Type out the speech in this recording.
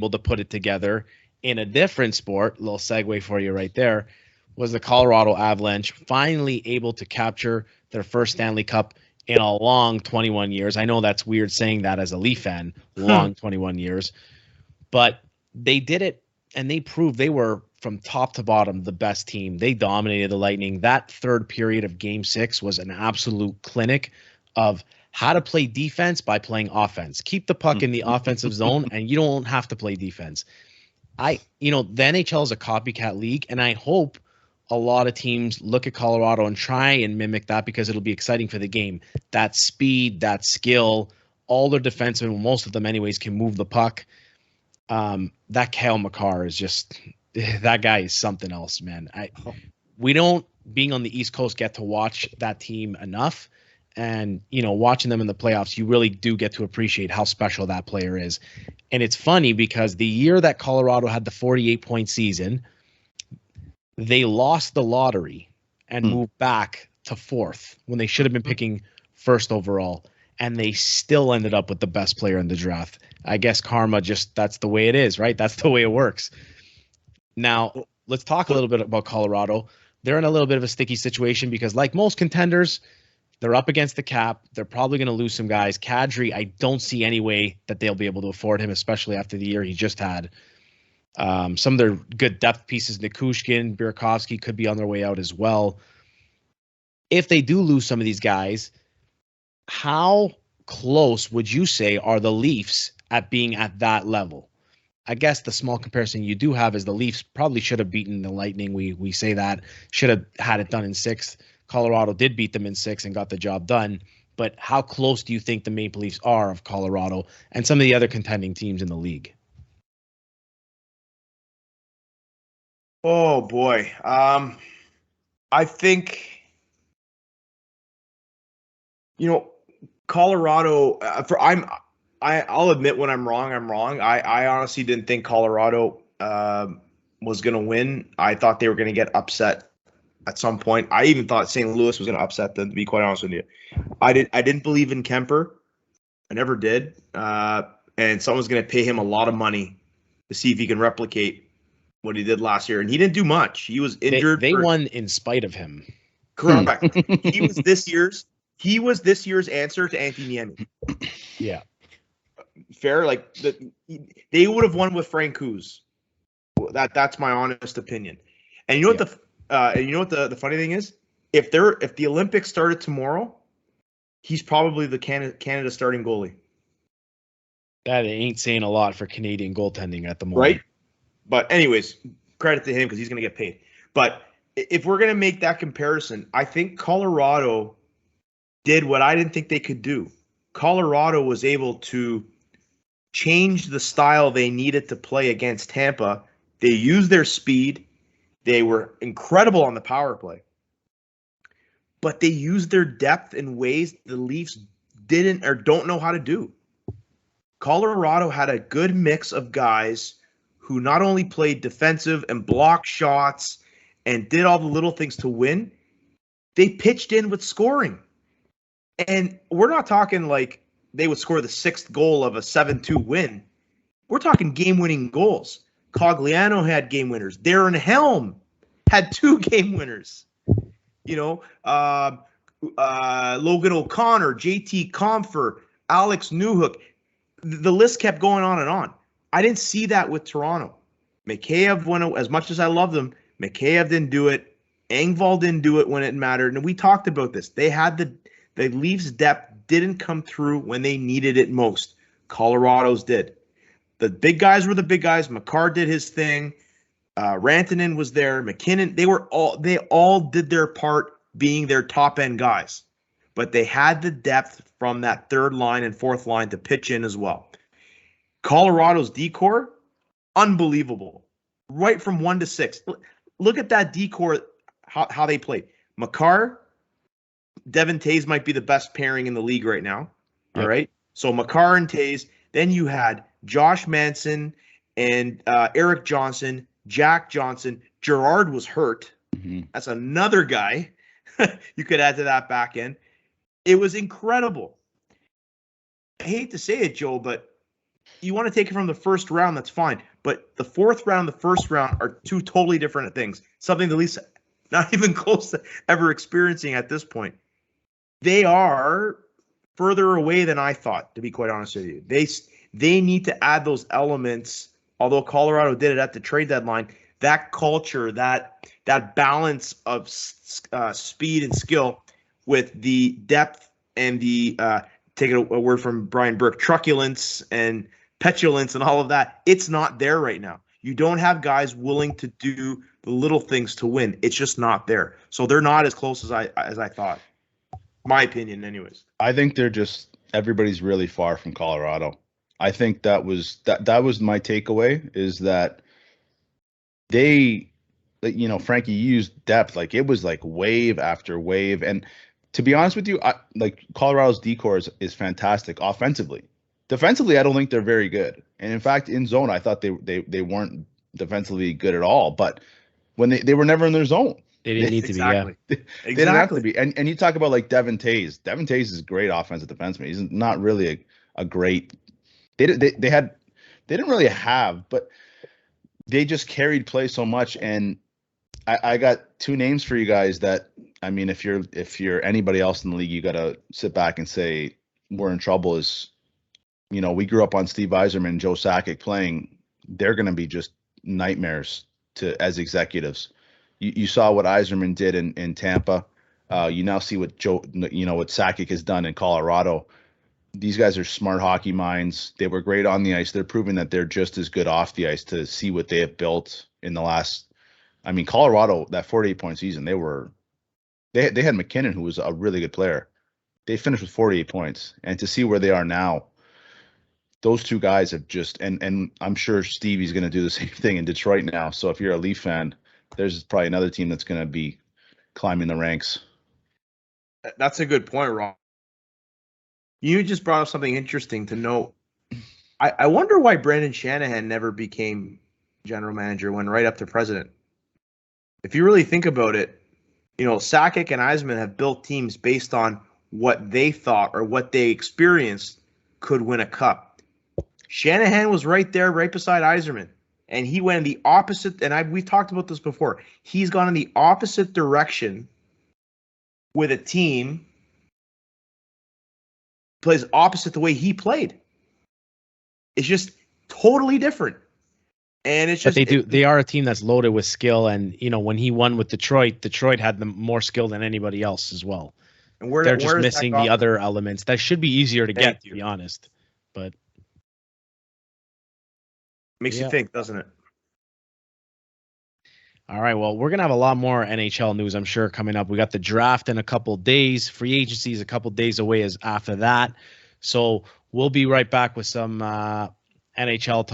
able to put it together in a different sport, little segue for you right there, was the Colorado Avalanche finally able to capture their first Stanley Cup in a long 21 years. I know that's weird saying that as a Leaf fan, long 21 years, but they did it, and they proved they were from top to bottom the best team. They dominated the Lightning. That third period of Game 6 was an absolute clinic of how to play defense by playing offense. Keep the puck in the offensive zone, and you don't have to play defense. The NHL is a copycat league, and I hope a lot of teams look at Colorado and try and mimic that, because it'll be exciting for the game. That speed, that skill, all their defensemen, most of them anyways, can move the puck. That Kyle McCarr is just, that guy is something else, man. We don't, being on the East Coast, get to watch that team enough. And, watching them in the playoffs, you really do get to appreciate how special that player is. And it's funny because the year that Colorado had the 48-point season, they lost the lottery and moved back to fourth when they should have been picking first overall. And they still ended up with the best player in the draft. I guess karma, that's the way it is, right? That's the way it works. Now, let's talk a little bit about Colorado. They're in a little bit of a sticky situation because, like most contenders, they're up against the cap. They're probably going to lose some guys. Kadri, I don't see any way that they'll be able to afford him, especially after the year he just had. Some of their good depth pieces, Nikushkin, Burakovsky, could be on their way out as well. If they do lose some of these guys, how close would you say are the Leafs at being at that level? I guess the small comparison you do have is the Leafs probably should have beaten the Lightning. We say that, should have had it done in 6. Colorado did beat them in 6 and got the job done. But how close do you think the Maple Leafs are of Colorado and some of the other contending teams in the league? Oh boy. I think, Colorado, I'll admit when I'm wrong, I'm wrong. I honestly didn't think Colorado was going to win. I thought they were going to get upset at some point. I even thought St. Louis was going to upset them, to be quite honest with you. I didn't believe in Kemper. I never did. And someone's going to pay him a lot of money to see if he can replicate what he did last year. And he didn't do much. He was injured. They won in spite of him. Correct. He was this year's answer to Anthony Niemi. Yeah. Fair. Like they would have won with Frank Kuz. That's my honest opinion. And you know what the funny thing is? If the Olympics started tomorrow, he's probably the Canada starting goalie. That ain't saying a lot for Canadian goaltending at the moment. Right? But anyways, credit to him because he's going to get paid. But if we're going to make that comparison, I think Colorado did what I didn't think they could do. Colorado was able to change the style they needed to play against Tampa. They used their speed. They were incredible on the power play. But they used their depth in ways the Leafs didn't or don't know how to do. Colorado had a good mix of guys who not only played defensive and blocked shots and did all the little things to win, they pitched in with scoring. And we're not talking like they would score the 6th goal of a 7-2 win. We're talking game-winning goals. Cogliano had game winners. Darren Helm had 2 game winners. Logan O'Connor, JT Compher, Alex Newhook. The list kept going on and on. I didn't see that with Toronto. Mikheyev, as much as I love them, Mikheyev didn't do it. Engvall didn't do it when it mattered. And we talked about this. They had the Leafs' depth didn't come through when they needed it most. Colorado's did. The big guys were the big guys. Makar did his thing. Rantanen was there. McKinnon. They all did their part being their top end guys. But they had the depth from that 3rd line and 4th line to pitch in as well. Colorado's decor, unbelievable. Right from 1 to 6. Look at that decor, how they played. Makar, Devin Tays might be the best pairing in the league right now. All right. So Makar and Tays. Then you had Josh Manson and Eric Johnson, Jack Johnson. Gerard was hurt. Mm-hmm. That's another guy you could add to that back end. It was incredible. I hate to say it, Joe, but you want to take it from the first round, that's fine. But the fourth round, the first round are two totally different things. Something the Leafs not even close to ever experiencing at this point. They are further away than I thought, to be quite honest with you. They need to add those elements, although Colorado did it at the trade deadline, that culture, that balance of speed and skill with the depth and the, take a word from Brian Burke, truculence and petulance and all of that. It's not there right now. You don't have guys willing to do the little things to win. It's just not there. So they're not as close as I thought. My opinion, anyways. I think everybody's really far from Colorado. I think that was my takeaway, is that they, Frankie, you used depth. Like, it was like wave after wave. And to be honest with you, Colorado's decor is fantastic offensively. Defensively, I don't think they're very good. And in fact, in zone, I thought they weren't defensively good at all. But when they were never in their zone. They didn't need to be, yeah. They didn't have to be. And you talk about like Devin Tays. Devin Tays is a great offensive defenseman. He's not really a great. They didn't really have, but they just carried play so much. And I got two names for you guys that, I mean, if you're anybody else in the league, you got to sit back and say we're in trouble. We grew up on Steve Yzerman and Joe Sakic playing. They're going to be just nightmares as executives. You saw what Yzerman did in Tampa. You now see what what Sakic has done in Colorado. These guys are smart hockey minds. They were great on the ice. They're proving that they're just as good off the ice, to see what they have built in the last. I mean, Colorado, that 48-point season, they had McKinnon, who was a really good player. They finished with 48 points, and to see where they are now, those two guys have just, and I'm sure Stevie's going to do the same thing in Detroit now. So if you're a Leaf fan, there's probably another team that's going to be climbing the ranks. That's a good point, Ron. You just brought up something interesting to note. I wonder why Brendan Shanahan never became general manager, went right up to president. If you really think about it, Sakic and Yzerman have built teams based on what they thought or what they experienced could win a cup. Shanahan was right there, right beside Yzerman. And he went in the opposite, and we've talked about this before. He's gone in the opposite direction with a team, plays opposite the way he played. It's just totally different. And it's just, but they are a team that's loaded with skill, and when he won with Detroit had more skill than anybody else as well. And they're just missing the other elements that should be easier to get, to be honest. But makes you think, doesn't it? All right, well, we're going to have a lot more NHL news, I'm sure, coming up. We got the draft in a couple days. Free agency is a couple days away after that. So we'll be right back with some NHL talk.